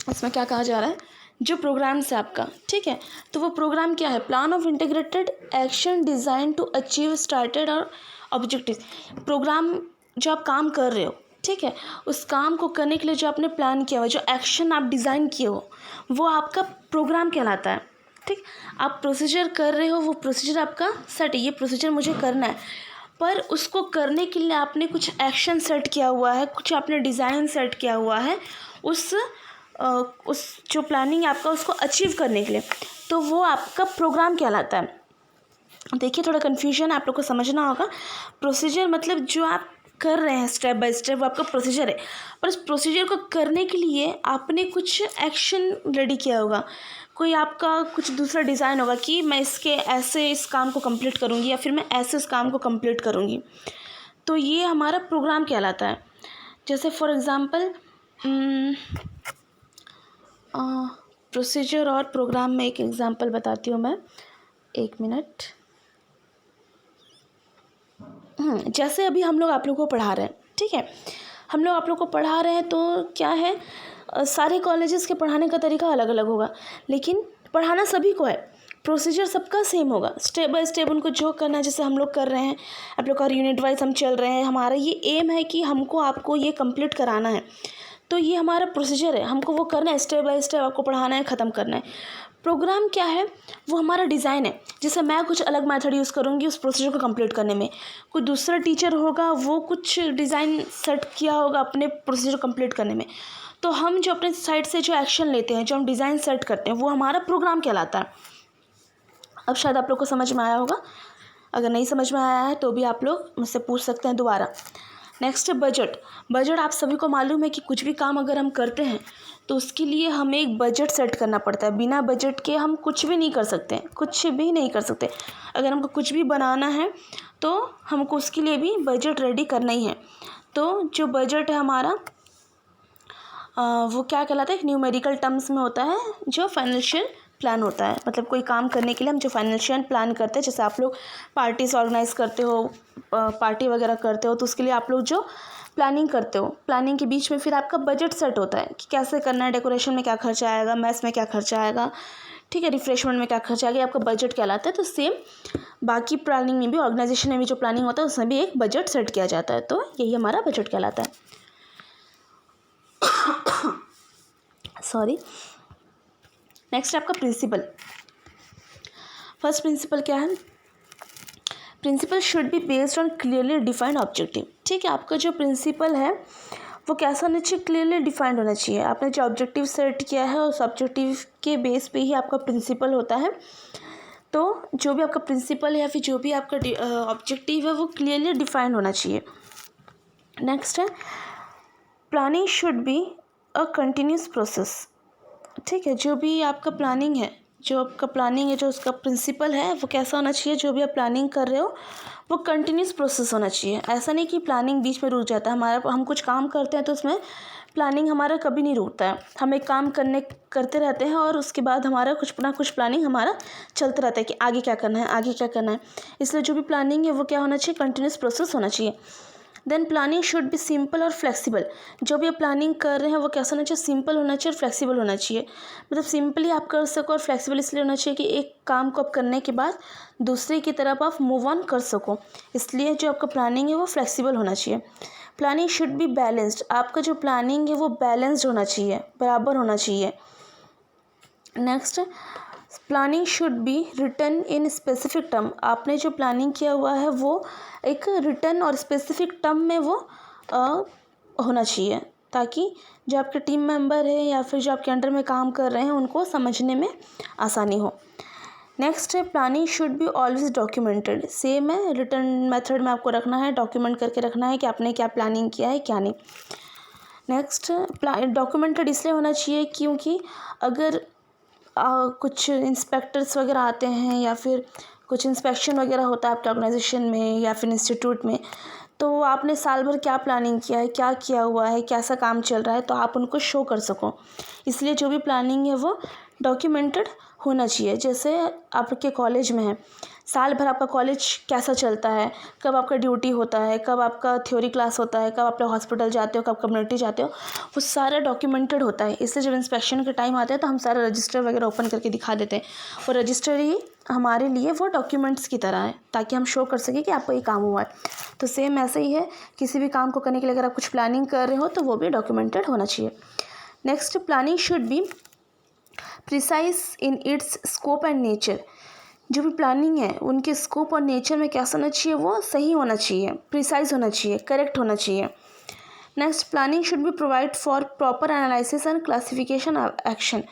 इसमें क्या कहा जा रहा है, जो प्रोग्राम से आपका, ठीक है, तो वो प्रोग्राम क्या है, plan of integrated action design to achieve started और ऑब्जेक्टिव। प्रोग्राम जो आप काम कर रहे हो, ठीक है, उस काम को करने के लिए जो आपने प्लान किया हुआ, जो एक्शन आप डिज़ाइन किए हो, वो आपका प्रोग्राम कहलाता है। ठीक, आप प्रोसीजर कर रहे हो, वो प्रोसीजर आपका सेट है, ये प्रोसीजर मुझे करना है, पर उसको करने के लिए आपने कुछ एक्शन सेट किया हुआ है, कुछ आपने डिज़ाइन सेट किया हुआ है उस जो प्लानिंग आपका उसको अचीव करने के लिए, तो वो आपका प्रोग्राम कहलाता है। देखिए थोड़ा कन्फ्यूजन आप लोग को समझना होगा। प्रोसीजर मतलब जो आप कर रहे हैं स्टेप बाय स्टेप, वो आपका प्रोसीजर है, और उस प्रोसीजर को करने के लिए आपने कुछ एक्शन रेडी किया होगा, कोई आपका कुछ दूसरा डिज़ाइन होगा कि मैं इसके ऐसे इस काम को कंप्लीट करूँगी, या फिर मैं ऐसे इस काम को कंप्लीट करूँगी, तो ये हमारा प्रोग्राम कहलाता है। जैसे फॉर एग्ज़ाम्पल प्रोसीजर और प्रोग्राम में एक एग्ज़ाम्पल बताती हूँ मैं, 1 मिनट। जैसे अभी हम लोग आप लोगों को पढ़ा रहे हैं, ठीक है, हम लोग आप लोग को पढ़ा रहे हैं, तो क्या है, सारे कॉलेजेस के पढ़ाने का तरीका अलग अलग होगा, लेकिन पढ़ाना सभी को है, प्रोसीजर सबका सेम होगा, स्टेप बाय स्टेप उनको जो करना है, जैसे हम लोग कर रहे हैं, आप लोग का यूनिट वाइज हम चल रहे हैं, हमारा ये एम है कि हमको आपको ये कंप्लीट कराना है, तो ये हमारा प्रोसीजर है, हमको वो करना है, स्टेप बाय स्टेप आपको पढ़ाना है, ख़त्म करना है। प्रोग्राम क्या है, वो हमारा डिज़ाइन है, जैसे मैं कुछ अलग मेथड यूज़ करूँगी उस प्रोसीजर को कंप्लीट करने में, कोई दूसरा टीचर होगा वो कुछ डिज़ाइन सेट किया होगा अपने प्रोसीजर कंप्लीट करने में, तो हम जो अपने साइड से जो एक्शन लेते हैं, जो हम डिज़ाइन सेट करते हैं, वो हमारा प्रोग्राम कहलाता है। अब शायद आप लोग को समझ में आया होगा, अगर नहीं समझ में आया है तो भी आप लोग मुझसे पूछ सकते हैं दोबारा। नेक्स्ट है बजट आप सभी को मालूम है कि कुछ भी काम अगर हम करते हैं तो उसके लिए हमें एक बजट सेट करना पड़ता है, बिना बजट के हम कुछ भी नहीं कर सकते, अगर हमको कुछ भी बनाना है तो हमको उसके लिए भी बजट रेडी करना ही है। तो जो बजट है हमारा वो क्या कहलाता है, एक न्यूमेरिकल टर्म्स में होता है, जो फाइनेंशियल प्लान होता है, मतलब कोई काम करने के लिए हम जो फाइनेंशियल प्लान करते हैं, जैसे आप लोग पार्टीज ऑर्गेनाइज करते हो, पार्टी वगैरह करते हो, तो उसके लिए आप लोग जो प्लानिंग करते हो, प्लानिंग के बीच में फिर आपका बजट सेट होता है कि कैसे करना है, डेकोरेशन में क्या खर्चा आएगा, मैस में क्या खर्चा आएगा, ठीक है, रिफ्रेशमेंट में क्या खर्चा आएगा, आपका बजट कहलाता है। तो सेम बाकी प्लानिंग में भी, ऑर्गेनाइजेशन में भी जो प्लानिंग होता है उसमें भी एक बजट सेट किया जाता है, तो यही हमारा बजट कहलाता है। सॉरी। नेक्स्ट आपका प्रिंसिपल। फर्स्ट प्रिंसिपल क्या है, principle should be based on clearly defined objective. ठीक है, आपका जो प्रिंसिपल है वो कैसा होना चाहिए, क्लियरली डिफाइंड होना चाहिए। आपने जो ऑब्जेक्टिव सेट किया है उस ऑब्जेक्टिव के बेस पे ही आपका प्रिंसिपल होता है, तो जो भी आपका प्रिंसिपल है या फिर जो भी आपका ऑब्जेक्टिव है वो क्लियरली डिफाइंड होना चाहिए। नेक्स्ट है planning should be a continuous process. ठीक है, जो भी आपका प्लानिंग है, जो उसका प्रिंसिपल है वो कैसा होना चाहिए, जो भी आप प्लानिंग कर रहे हो वो कंटिन्यूस प्रोसेस होना चाहिए। ऐसा नहीं कि प्लानिंग बीच में रुक जाता है, हम कुछ काम करते हैं तो उसमें प्लानिंग हमारा कभी नहीं रुकता है, हम एक काम करते रहते हैं और उसके बाद हमारा कुछ ना कुछ प्लानिंग हमारा चलता रहता है कि आगे क्या करना है, आगे क्या करना है। इसलिए जो भी प्लानिंग है वो क्या होना चाहिए, कंटिन्यूस प्रोसेस होना चाहिए। Then planning should be simple और फ्लेक्सिबल। जो भी आप प्लानिंग कर रहे हैं वो कैसा होना चाहिए, सिंपल होना चाहिए और फ्लेक्सिबल होना चाहिए। मतलब सिंपली आप कर सको और फ्लेक्सिबल इसलिए होना चाहिए कि एक काम को आप करने के बाद दूसरे की तरफ आप मूव ऑन कर सको, इसलिए जो आपका प्लानिंग है वो फ्लेक्सिबल होना चाहिए। Planning should be balanced. आपका जो प्लानिंग है वो बैलेंस्ड होना चाहिए, बराबर होना चाहिए। Next, planning should be written in specific term. आपने जो प्लानिंग किया हुआ है वो एक रिटन और स्पेसिफिक टर्म में वो होना चाहिए, ताकि जो आपके टीम मेंबर है या फिर जो आपके अंडर में काम कर रहे हैं उनको समझने में आसानी हो। नेक्स्ट है, planning should be always documented. Same है, रिटन मेथड में आपको रखना है, डॉक्यूमेंट करके रखना है कि आपने क्या प्लानिंग किया है क्या नहीं। नेक्स्ट, डॉक्यूमेंटेड इसलिए होना चाहिए क्योंकि अगर कुछ इंस्पेक्टर्स वगैरह आते हैं या फिर कुछ इंस्पेक्शन वगैरह होता है आपके ऑर्गेनाइजेशन में या फिर इंस्टीट्यूट में, तो आपने साल भर क्या प्लानिंग किया है, क्या किया हुआ है, कैसा काम चल रहा है, तो आप उनको शो कर सको। इसलिए जो भी प्लानिंग है वो डॉक्यूमेंटेड होना चाहिए। जैसे आपके कॉलेज में है, साल भर आपका कॉलेज कैसा चलता है, कब आपका ड्यूटी होता है, कब आपका थ्योरी क्लास होता है, कब आप लोग हॉस्पिटल जाते हो, कब कम्युनिटी जाते हो, वो सारा डॉक्यूमेंटेड होता है। इसलिए जब इंस्पेक्शन के टाइम आता है तो हम सारा रजिस्टर वगैरह ओपन करके दिखा देते हैं, और रजिस्टर ही हमारे लिए वो डॉक्यूमेंट्स की तरह है, ताकि हम शो कर सकें कि आपको ये काम हुआ है। तो सेम ऐसे ही है, किसी भी काम को करने के लिए अगर आप कुछ प्लानिंग कर रहे हो तो वो भी डॉक्यूमेंटेड होना चाहिए। Next, planning should be precise in its scope and nature. जो भी प्लानिंग है उनके स्कोप और नेचर में कैसा होना चाहिए, वो सही होना चाहिए, प्रिसाइज होना चाहिए, करेक्ट होना चाहिए। Next, planning should B provide for proper analysis and classification action.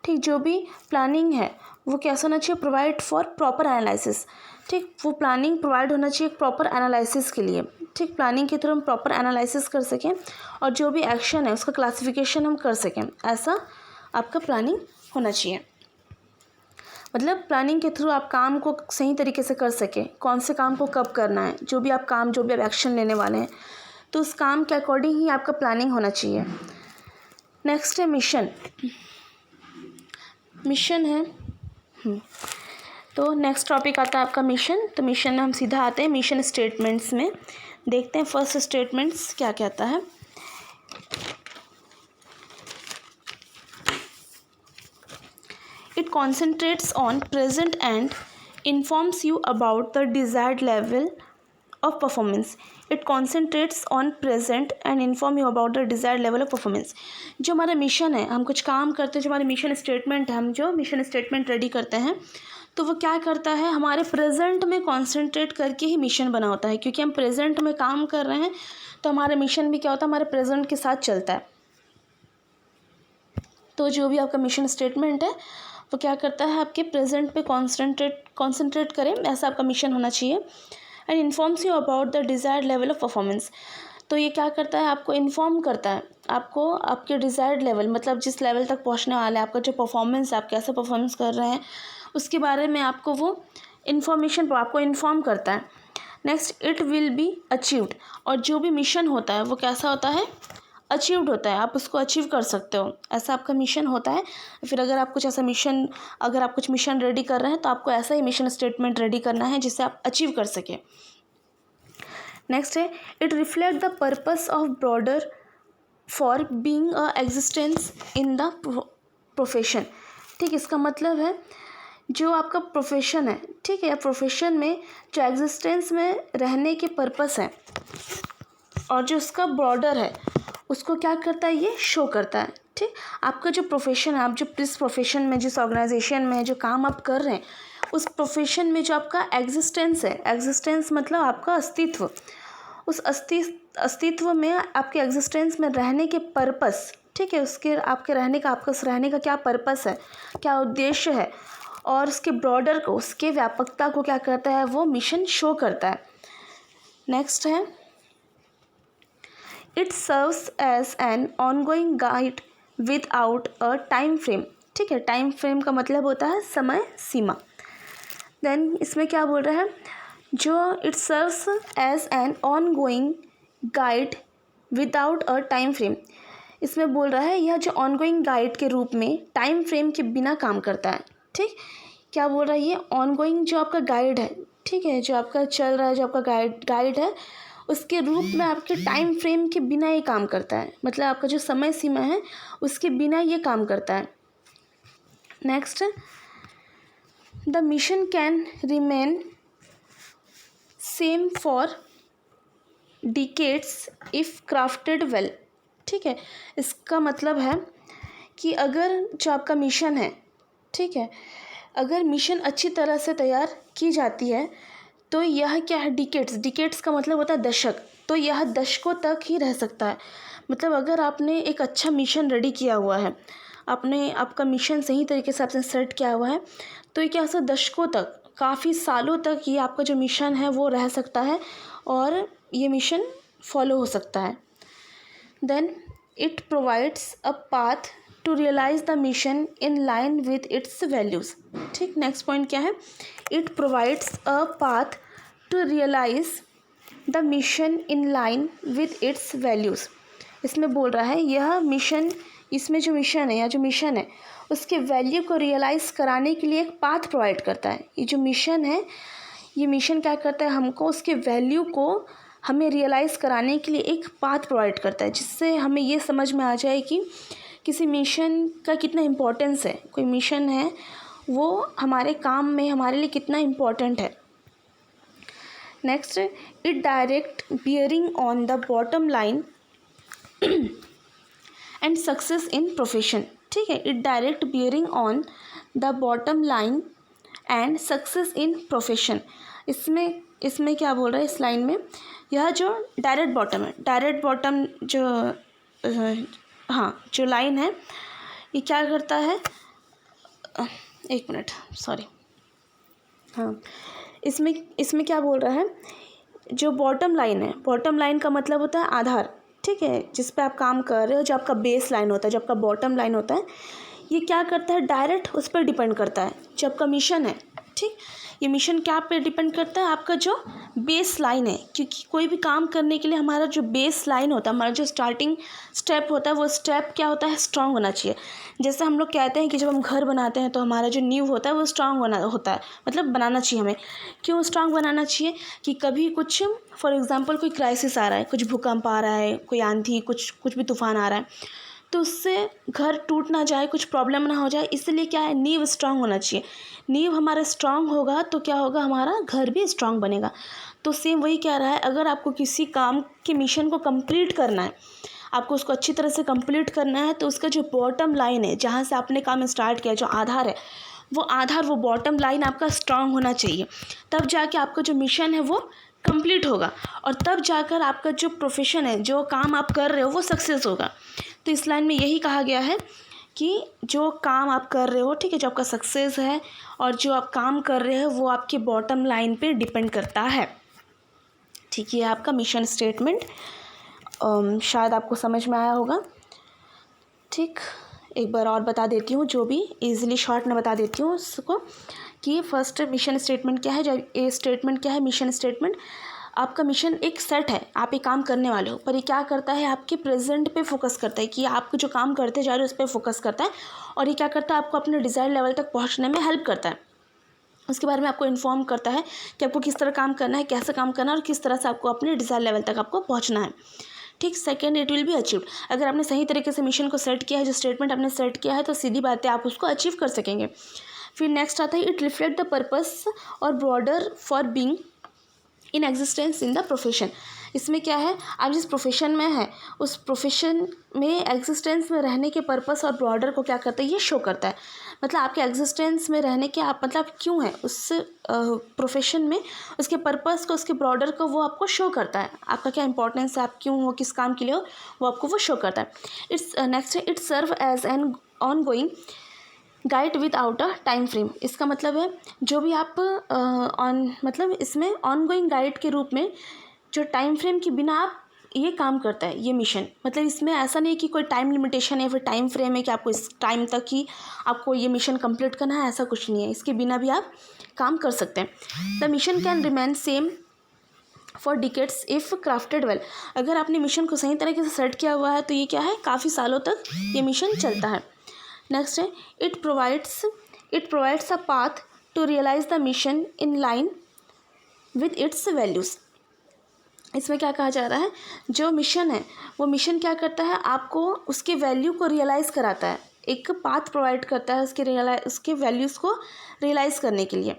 ठीक, जो भी प्लानिंग है वो कैसा होना चाहिए, प्रोवाइड फॉर प्रॉपर एनालिसिस। ठीक, वो प्लानिंग प्रोवाइड होना चाहिए प्रॉपर एनालिसिस के लिए। ठीक, प्लानिंग के थ्रू हम प्रॉपर एनालिसिस कर सकें और जो भी एक्शन है उसका क्लासिफिकेशन हम कर सकें, ऐसा आपका प्लानिंग होना चाहिए। मतलब प्लानिंग के थ्रू आप काम को सही तरीके से कर सकें, कौन से काम को कब करना है, जो भी आप एक्शन लेने वाले हैं तो उस काम के अकॉर्डिंग ही आपका प्लानिंग होना चाहिए। नेक्स्ट है मिशन। मिशन है तो नेक्स्ट टॉपिक आता है आपका मिशन। तो मिशन में हम सीधा आते हैं मिशन स्टेटमेंट्स में, देखते हैं फर्स्ट स्टेटमेंट्स क्या कहता है। It concentrates on present and informs you about the desired level of performance. It concentrates on present and inform you about the desired level of performance. जो हमारा मिशन है, हम कुछ काम करते हैं, जो हमारे मिशन स्टेटमेंट है, हम जो मिशन स्टेटमेंट रेडी करते हैं तो वो क्या करता है, हमारे प्रेजेंट में कॉन्सेंट्रेट करके ही मिशन बना होता है। क्योंकि हम प्रेजेंट में काम कर रहे हैं तो हमारा मिशन भी क्या होता है, हमारे प्रेजेंट के साथ चलता है। तो जो भी आपका मिशन स्टेटमेंट है वो क्या करता है, आपके प्रेजेंट पे कॉन्सेंट्रेट करें, ऐसा आपका मिशन होना चाहिए। And informs you about the desired level of performance. तो ये क्या करता है, आपको इन्फॉर्म करता है, आपको आपके डिज़ायर्ड लेवल, मतलब जिस लेवल तक पहुंचने वाला है आपका जो परफॉर्मेंस है, आप कैसे परफॉर्मेंस कर रहे हैं उसके बारे में आपको वो इन्फॉर्मेशन आपको इन्फॉर्म करता है। Next, it will be achieved. और जो भी मिशन होता है वो कैसा होता है, अचीव्ड होता है, आप उसको अचीव कर सकते हो, ऐसा आपका मिशन होता है। फिर अगर आप कुछ मिशन रेडी कर रहे हैं तो आपको ऐसा ही मिशन स्टेटमेंट रेडी करना है जिससे आप अचीव कर सकें। नेक्स्ट है, it reflect the purpose of broader for being a existence in the profession. ठीक, इसका मतलब है जो आपका प्रोफेशन है, ठीक है, प्रोफेशन में जो एग्जिस्टेंस में रहने के पर्पस है और जो उसका बॉर्डर है उसको क्या करता है, ये शो करता है। ठीक, आपका जो प्रोफेशन है, आप जो जिस प्रोफेशन में, जिस ऑर्गेनाइजेशन में जो काम आप कर रहे हैं उस प्रोफेशन में जो आपका एग्जिस्टेंस है, एग्जिस्टेंस मतलब आपका अस्तित्व, उस अस्तित्व में आपके एग्जिस्टेंस में रहने के पर्पस, ठीक है, उसके आपके रहने का, आपका उस रहने का क्या पर्पस है, क्या उद्देश्य है, और उसके ब्रॉडर को, उसके व्यापकता को क्या करता है, वो मिशन शो करता है। नेक्स्ट है, it serves as an ongoing guide without a time frame. ठीक है, टाइम फ्रेम का मतलब होता है समय सीमा। देन इसमें क्या बोल रहा है, जो it serves as an ongoing guide without a time frame, इसमें बोल रहा है यह जो ऑनगोइंग गाइड के रूप में टाइम फ्रेम के बिना काम करता है। ठीक, क्या बोल रहा है, ये ऑनगोइंग जो आपका गाइड है, ठीक है, जो आपका चल रहा है, जो आपका गाइड है, उसके रूप में आपके टाइम फ्रेम के बिना ये काम करता है। मतलब आपका जो समय सीमा है उसके बिना ये काम करता है। Next, the mission can remain same for decades if crafted well. ठीक है, इसका मतलब है कि अगर जो आपका मिशन है, ठीक है, अगर मिशन अच्छी तरह से तैयार की जाती है तो यह क्या है, डिकेड्स का मतलब होता है दशक, तो यह दशकों तक ही रह सकता है। मतलब अगर आपने एक अच्छा मिशन रेडी किया हुआ है, आपने आपका मिशन सही तरीके से आपने सेट किया हुआ है, तो ये क्या हो सकता है, दशकों तक, काफ़ी सालों तक ये आपका जो मिशन है वो रह सकता है और ये मिशन फॉलो हो सकता है। Then it provides a path to realise the mission in line with its values. ठीक, नेक्स्ट पॉइंट क्या है, it provides a path to realise the mission in line with its values. इसमें बोल रहा है यह मिशन, इसमें जो मिशन है या जो मिशन है उसके वैल्यू को रियलाइज़ कराने के लिए एक पाथ प्रोवाइड करता है। ये जो मिशन है, ये मिशन क्या करता है, हमको उसके वैल्यू को हमें रियलाइज़ कराने के लिए एक पाथ प्रोवाइड करता है, जिससे हमें ये समझ में आ जाए कि किसी मिशन का कितना इम्पोर्टेंस है, कोई मिशन है वो हमारे काम में हमारे लिए कितना इम्पोर्टेंट है। Next, it direct bearing on the bottom line and success in profession. ठीक है, it direct bearing on the bottom line and success in profession. इसमें क्या बोल रहा है इस लाइन में, यह जो डायरेक्ट बॉटम है, डायरेक्ट बॉटम जो हाँ जो लाइन है ये क्या करता है, एक मिनट सॉरी, हाँ इसमें क्या बोल रहा है, जो बॉटम लाइन है, बॉटम लाइन का मतलब होता है आधार। ठीक है, जिस पे आप काम कर रहे हो, जो आपका बेस लाइन होता है, जो आपका बॉटम लाइन होता है, ये क्या करता है, डायरेक्ट उस पर डिपेंड करता है जो आपका मिशन है। ठीक, ये मिशन क्या पे डिपेंड करता है, आपका जो बेस लाइन है, क्योंकि कोई भी काम करने के लिए हमारा जो बेस लाइन होता है, हमारा जो स्टार्टिंग स्टेप होता है, वो स्टेप क्या होता है, स्ट्रांग होना चाहिए। जैसे हम लोग कहते हैं कि जब हम घर बनाते हैं तो हमारा जो नींव होता है वो स्ट्रांग होता है, मतलब बनाना चाहिए हमें। क्यों स्ट्रांग बनाना चाहिए, कि कभी कुछ फॉर एग्ज़ाम्पल कोई क्राइसिस आ रहा है, कुछ भूकंप आ रहा है, कोई आंधी, कुछ भी तूफान आ रहा है, तो उससे घर टूट ना जाए, कुछ प्रॉब्लम ना हो जाए, इसलिए क्या है, नींव स्ट्रांग होना चाहिए। नींव हमारा स्ट्रांग होगा तो क्या होगा, हमारा घर भी स्ट्रांग बनेगा। तो सेम वही कह रहा है, अगर आपको किसी काम के मिशन को कंप्लीट करना है, आपको उसको अच्छी तरह से कंप्लीट करना है, तो उसका जो बॉटम लाइन है, जहाँ से आपने काम स्टार्ट किया, जो आधार है, वो बॉटम लाइन आपका स्ट्रांग होना चाहिए। तब जाके आपका जो मिशन है वो कंप्लीट होगा और तब जाकर आपका जो प्रोफेशन है, जो काम आप कर रहे हो, वो सक्सेस होगा। तो इस लाइन में यही कहा गया है कि जो काम आप कर रहे हो, ठीक है, जो आपका सक्सेस है और जो आप काम कर रहे हो वो आपके बॉटम लाइन पे डिपेंड करता है। ठीक, ये आपका मिशन स्टेटमेंट शायद आपको समझ में आया होगा। ठीक, एक बार और बता देती हूँ, जो भी इजीली शॉर्ट में बता देती हूँ उसको, कि फर्स्ट मिशन स्टेटमेंट क्या है, जब ए स्टेटमेंट क्या है, मिशन स्टेटमेंट, आपका मिशन एक सेट है, आप एक काम करने वाले हो, पर ये क्या करता है, आपके प्रेजेंट पे फोकस करता है, कि आप जो काम करते जा रहे हो उस पर फोकस करता है, और ये क्या करता है, आपको अपने डिज़ायर लेवल तक पहुंचने में हेल्प करता है। उसके बारे में आपको इन्फॉर्म करता है कि आपको किस तरह काम करना है, कैसे काम करना है और किस तरह से आपको अपने डिज़ायर लेवल तक आपको पहुँचना है। ठीक, second, it will be achieved. अगर आपने सही तरीके से मिशन को सेट किया है, जो स्टेटमेंट आपने सेट किया है, तो सीधी बात है आप उसको अचीव कर सकेंगे। फिर नेक्स्ट आता है, इट रिफ्लेक्ट द पर्पस और broader for being in existence in the profession. इसमें क्या है, आप जिस प्रोफेशन में है उस प्रोफेशन में एग्जिस्टेंस में रहने के पर्पस और ब्रॉडर को क्या करता है, ये शो करता है। मतलब आपके एग्जिस्टेंस में रहने के आप मतलब क्यों है उस प्रोफेशन में, उसके पर्पस को, उसके ब्रॉडर को वो आपको शो करता है। आपका क्या इंपॉर्टेंस है, आप क्यों हो, किस काम के लिए हो, वो आपको वो शो करता है। इट्स नेक्स्ट है, it serve as an ongoing guide without a time frame. इसका मतलब है जो भी आप मतलब इसमें ऑन गोइंग गाइड के रूप में जो टाइम फ्रेम के बिना आप ये काम करता है ये मिशन। मतलब इसमें ऐसा नहीं कि कोई टाइम लिमिटेशन है, फिर टाइम फ्रेम है कि आपको इस टाइम तक ही आपको ये मिशन कंप्लीट करना है, ऐसा कुछ नहीं है। इसके बिना भी आप काम कर सकते हैं। The mission can remain same for decades if crafted well. अगर आपने मिशन को सही तरीके से सेट किया हुआ है तो ये क्या है, काफ़ी सालों तक ये मिशन चलता है। नेक्स्ट है it provides a path to realise the mission in line with its values. इसमें क्या कहा जा रहा है, जो मिशन है वो मिशन क्या करता है, आपको उसके वैल्यू को रियलाइज़ कराता है, एक पाथ प्रोवाइड करता है उसके वैल्यूज़ को रियलाइज़ करने के लिए।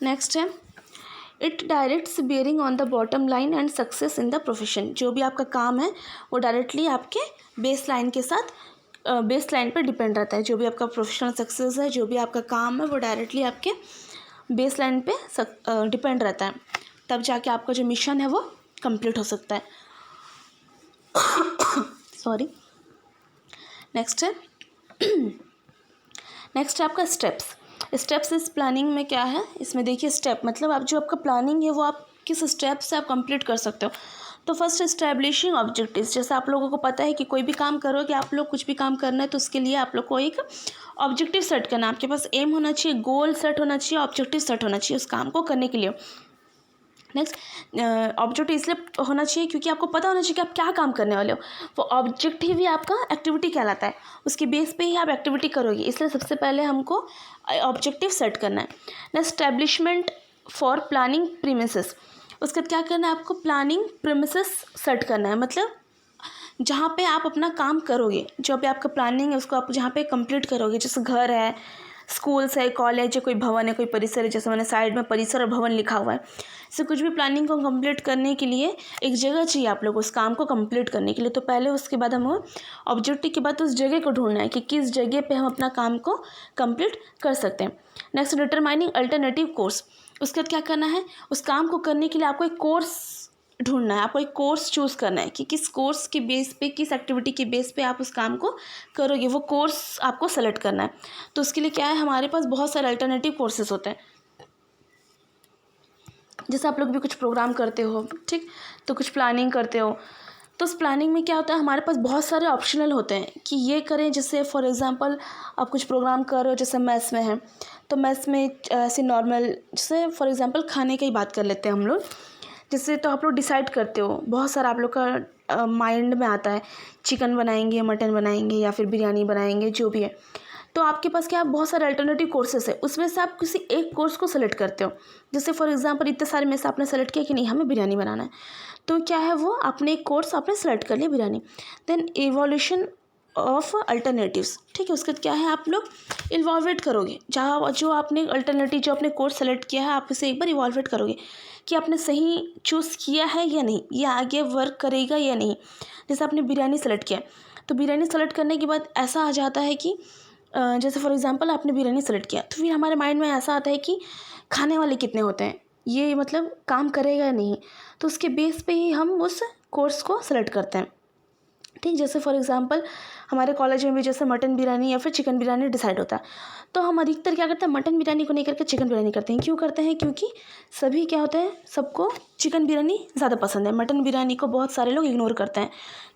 नेक्स्ट है it directs bearing on the bottom line and success in the profession. जो भी आपका काम है वो डायरेक्टली आपके बेस लाइन के साथ बेस लाइन पर डिपेंड रहता है। जो भी आपका प्रोफेशनल सक्सेस है, जो भी आपका काम है, वो डायरेक्टली आपके बेस लाइन पे डिपेंड रहता है, तब जाके आपका जो मिशन है वो कंप्लीट हो सकता है। सॉरी। नेक्स्ट है आपका स्टेप्स इस प्लानिंग में क्या है, इसमें देखिए स्टेप मतलब आप जो आपका प्लानिंग है वो आप किस स्टेप से आप कंप्लीट कर सकते हो। तो फर्स्ट एस्टैब्लिशिंग ऑब्जेक्टिव्स। जैसे आप लोगों को पता है कि कोई भी काम करोगे, आप लोग कुछ भी काम करना है तो उसके लिए आप लोग को एक ऑब्जेक्टिव सेट करना है, आपके पास एम होना चाहिए, गोल सेट होना चाहिए, ऑब्जेक्टिव सेट होना चाहिए उस काम को करने के लिए। नेक्स्ट ऑब्जेक्टिव इसलिए होना चाहिए क्योंकि आपको पता होना चाहिए कि आप क्या काम करने वाले हो। वो ऑब्जेक्टिव ही आपका एक्टिविटी कहलाता है, उसके बेस पे ही आप एक्टिविटी करोगे, इसलिए सबसे पहले हमको ऑब्जेक्टिव सेट करना है। Next establishment for planning premises. उसके बाद क्या करना है, आपको प्लानिंग प्रीमिसेस सेट करना है, मतलब जहाँ पे आप अपना काम करोगे, जो भी आपका प्लानिंग है उसको आप जहाँ पे कंप्लीट करोगे, जैसे घर है, स्कूल्स है, कॉलेज है, कोई भवन है, कोई परिसर है, जैसे मैंने साइड में परिसर और भवन लिखा हुआ है। इससे कुछ भी प्लानिंग को कंप्लीट करने के लिए एक जगह चाहिए आप लोग उस काम को कंप्लीट करने के लिए। तो पहले उसके बाद हम ऑब्जेक्टिव के बाद उस जगह को ढूंढना है कि किस जगह पे हम अपना काम को कंप्लीट कर सकते हैं। Next determining alternative course. उसके बाद क्या करना है, उस काम को करने के लिए आपको एक कोर्स ढूंढना है, आपको एक कोर्स चूज़ करना है कि किस कोर्स के बेस पे, किस एक्टिविटी के बेस पे आप उस काम को करोगे, वो कोर्स आपको सेलेक्ट करना है। तो उसके लिए क्या है, हमारे पास बहुत सारे अल्टरनेटिव कोर्सेज होते हैं। जैसे आप लोग भी कुछ प्रोग्राम करते हो, ठीक, तो कुछ प्लानिंग करते हो, तो उस प्लानिंग में क्या होता है, हमारे पास बहुत सारे ऑप्शनल होते हैं कि ये करें। जैसे फॉर एग्जांपल आप कुछ प्रोग्राम कर रहे हो, जैसे मैथ्स में है तो मैथ्स में ऐसे नॉर्मल, जैसे फॉर एग्जांपल खाने की ही बात कर लेते हैं हम लोग। जैसे तो आप लोग डिसाइड करते हो, बहुत सारा आप लोग का माइंड में आता है, चिकन बनाएंगे, मटन बनाएंगे या फिर बिरयानी बनाएंगे, जो भी है। तो आपके पास क्या बहुत सारे अल्टरनेटिव कोर्सेस है, उसमें से आप किसी एक कोर्स को सेलेक्ट करते हो। जैसे फॉर एग्जांपल इतने सारे में से आपने सेलेक्ट किया कि नहीं हमें बिरयानी बनाना है, तो क्या है वो आपने एक कोर्स आपने सेलेक्ट कर लिया biryani. Then evolution of alternatives, ठीक है। उसके बाद क्या है, आप लोग इवॉल्वेट करोगे, जहाँ जो आपने अल्टरनेटिव जो आपने कोर्स सेलेक्ट किया है, आप इसे एक बार इवॉल्वेट करोगे कि आपने सही चूज़ किया है या नहीं, ये आगे वर्क करेगा या नहीं। जैसे आपने बिरयानी सेलेक्ट किया, तो बिरयानी सेलेक्ट करने के बाद ऐसा आ जाता है कि जैसे फॉर एग्जांपल आपने बिरयानी सेलेक्ट किया, तो फिर हमारे माइंड में ऐसा आता है कि खाने वाले कितने होते हैं, ये मतलब काम करेगा या नहीं, तो उसके बेस पे ही हम उस कोर्स को सेलेक्ट करते हैं, ठीक। जैसे फॉर एग्जांपल हमारे कॉलेज में भी जैसे मटन बिरयानी या फिर चिकन बिरयानी डिसाइड होता है, तो हम अधिकतर क्या करते हैं, मटन बिरयानी को नहीं करके चिकन बिरयानी करते हैं। क्यों करते हैं, क्योंकि सभी क्या होता है, सबको चिकन बिरयानी ज़्यादा पसंद है, मटन बिरयानी को बहुत सारे लोग इग्नोर करते हैं।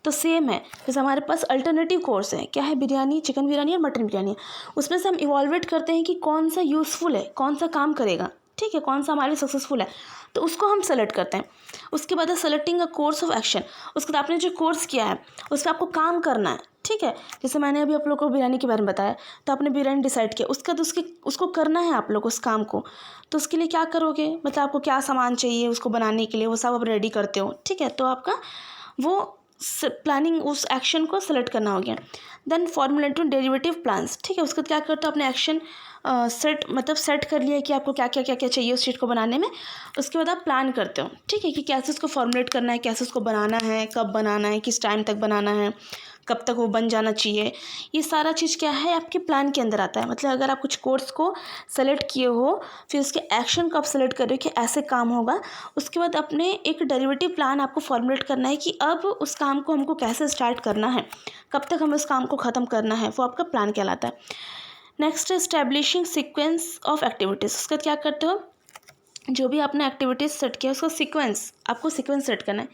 तो सेम है, जैसे हमारे पास अल्टरनेटिव कोर्स है, क्या है, बिरयानी, चिकन बिरयानी और मटन बिरयानी। उसमें से हम इवॉल्वेट करते हैं कि कौन सा यूज़फुल है, कौन सा काम करेगा, ठीक है, कौन सा हमारे लिए सक्सेसफुल है, तो उसको हम सेलेक्ट करते हैं। उसके बाद है selecting a course of action. उसके बाद आपने जो कोर्स किया है उस पर आपको काम करना है, ठीक है। जैसे मैंने अभी आप लोग को बिरयानी के बारे में बताया, तो आपने बिरयानी डिसाइड किया, उसके बाद उसको करना है आप लोग उस काम को। तो उसके लिए क्या करोगे, मतलब आपको क्या सामान चाहिए उसको बनाने के लिए, वो सब आप रेडी करते हो, ठीक है। तो आपका वो प्लानिंग उस एक्शन को सेलेक्ट करना हो गया। देन फॉर्मुलेटिंग डेरिवेटिव प्लान्स, ठीक है। उसके बाद क्या करते हो, अपने एक्शन सेट कर लिया कि आपको क्या क्या क्या क्या चाहिए उस चीज़ को बनाने में। उसके बाद आप प्लान करते हो, ठीक है, कि कैसे उसको फॉर्मुलेट करना है, कैसे उसको बनाना है, कब बनाना है, किस टाइम तक बनाना है, कब तक वो बन जाना चाहिए। ये सारा चीज़ क्या है, आपके प्लान के अंदर आता है। मतलब अगर आप कुछ कोर्स को सेलेक्ट किए हो, फिर उसके एक्शन को आप सेलेक्ट कर रहे हो कि ऐसे काम होगा, उसके बाद अपने एक डेरिवेटिव प्लान आपको फॉर्मुलेट करना है कि अब उस काम को हमको कैसे स्टार्ट करना है, कब तक हमें उस काम को ख़त्म करना है, वो आपका प्लान कहलाता है। Next establishing sequence of activities. उसका क्या करते हो, जो भी आपने एक्टिविटीज़ सेट किया उसका आपको सीक्वेंस सेट करना है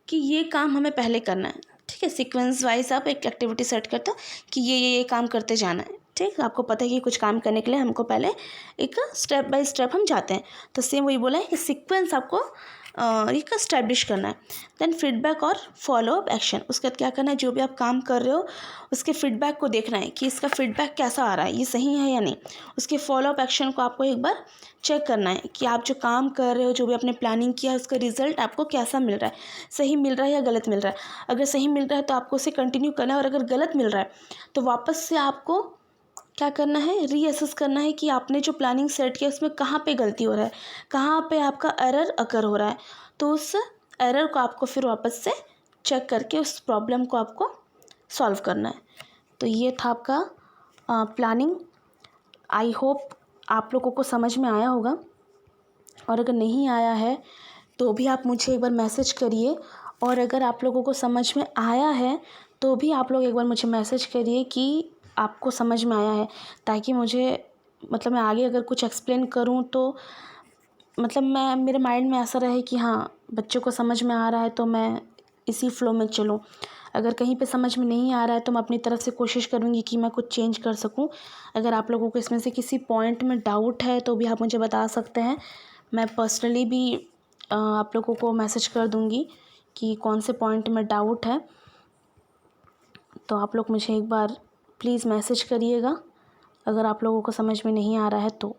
कि ये काम हमें पहले करना है, ठीक है। सीक्वेंस वाइज आप एक एक्टिविटी सेट करते हो कि ये काम करते जाना है, ठीक। आपको पता है कि कुछ काम करने के लिए हमको पहले एक स्टेप बाय स्टेप हम जाते हैं, तो सेम वही बोला है कि सीक्वेंस आपको एक इस्टेब्लिश करना है। देन फीडबैक और फॉलोअप एक्शन, उसके बाद क्या करना है, जो भी आप काम कर रहे हो उसके फीडबैक को देखना है कि इसका फीडबैक कैसा आ रहा है, ये सही है या नहीं। उसके फॉलोअप एक्शन को आपको एक बार चेक करना है कि आप जो काम कर रहे हो, जो भी आपने प्लानिंग किया है, उसका रिजल्ट आपको कैसा मिल रहा है, सही मिल रहा है या गलत मिल रहा है। अगर सही मिल रहा है तो आपको उसे कंटिन्यू करना है, और अगर गलत मिल रहा है तो वापस से आपको क्या करना है, रीअसेस करना है कि आपने जो प्लानिंग सेट किया उसमें कहाँ पे गलती हो रहा है, कहाँ पे आपका एरर अकर हो रहा है। तो उस एरर को आपको फिर वापस से चेक करके उस प्रॉब्लम को आपको सॉल्व करना है। तो ये था आपका प्लानिंग। आई होप आप लोगों को समझ में आया होगा, और अगर नहीं आया है तो भी आप मुझे एक बार मैसेज करिए, और अगर आप लोगों को समझ में आया है तो भी आप लोग एक बार मुझे मैसेज करिए कि आपको समझ में आया है, ताकि मुझे मतलब मैं आगे अगर कुछ एक्सप्लेन करूं तो मतलब मैं मेरे माइंड में ऐसा रहे कि हाँ बच्चों को समझ में आ रहा है तो मैं इसी फ्लो में चलूँ। अगर कहीं पे समझ में नहीं आ रहा है तो मैं अपनी तरफ से कोशिश करूँगी कि मैं कुछ चेंज कर सकूँ। अगर आप लोगों को इसमें से किसी पॉइंट में डाउट है तो भी आप मुझे बता सकते हैं, मैं पर्सनली भी आप लोगों को मैसेज कर दूँगी कि कौन से पॉइंट में डाउट है। तो आप लोग मुझे एक बार प्लीज़ मैसेज करिएगा अगर आप लोगों को समझ में नहीं आ रहा है तो।